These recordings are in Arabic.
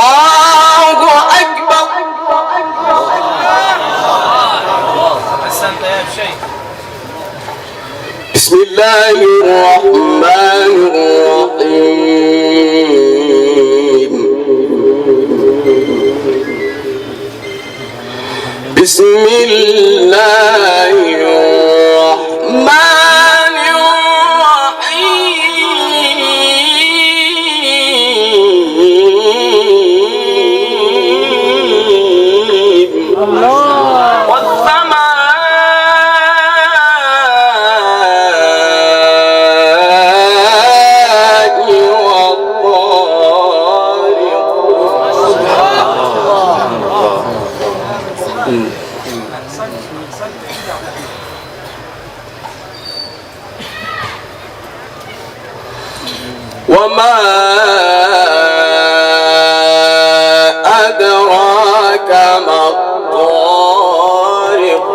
الله أكبر. بسم الله الرحمن الرحيم. بسم الله الرحمن الرحيم. والسماء وما أدراك ما الطارق.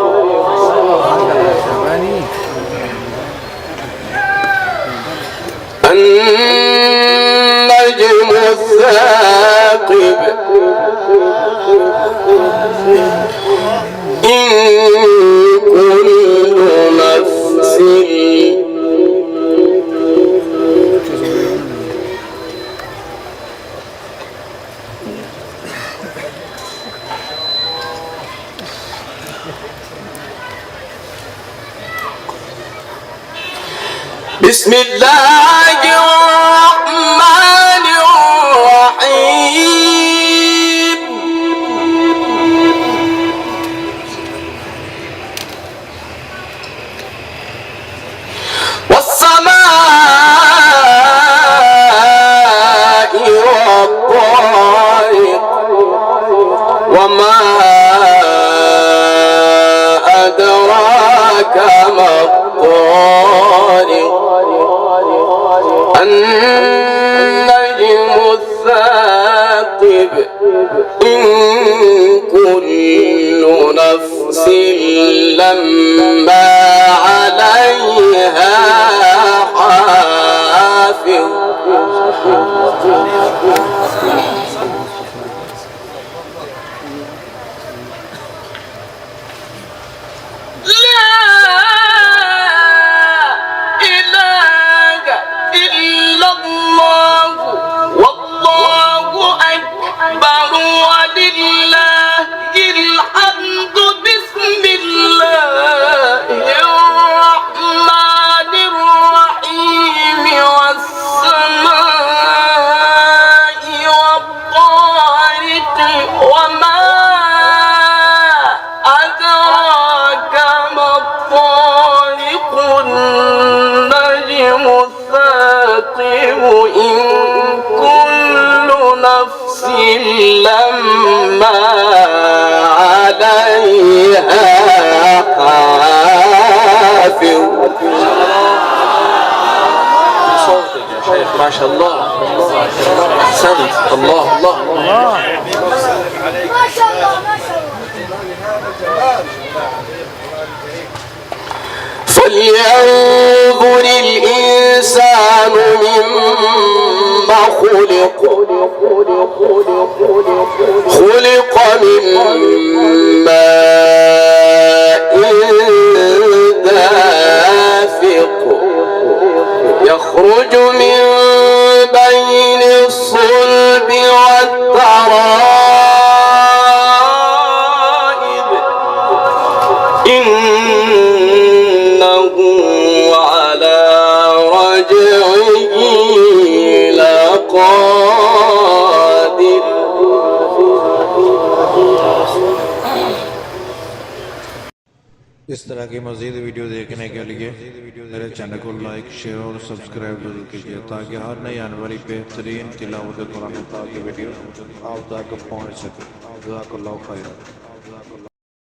النجم الثاقب. إن كل نفس بسم الله الرحمن الرحيم. والسماء والطارق. وما أدراك ما الطارق. النجم الثاقب. إن كل نفس لما عليها حافظ. لما عليها حافظ. صوتك يا شيخ ما شاء الله. أحسنت. الله الله ما شاء الله ما شاء الله. فلينظر الإنسان مما خلق. خلق من ماء دافق يخرج من بين الصلب والترائب. إنه على رجعه لقادر. इस तरह की मज़ीद वीडियो देखने के लिए मेरे चैनल को लाइक, शेयर और सब्सक्राइब जरूर कीजिए ताकि हर नई आने वाली बेहतरीन तिलावत कुरान पाक की वीडियो आप तक पहुँच सके। जज़ाकल्लाहु खैरन।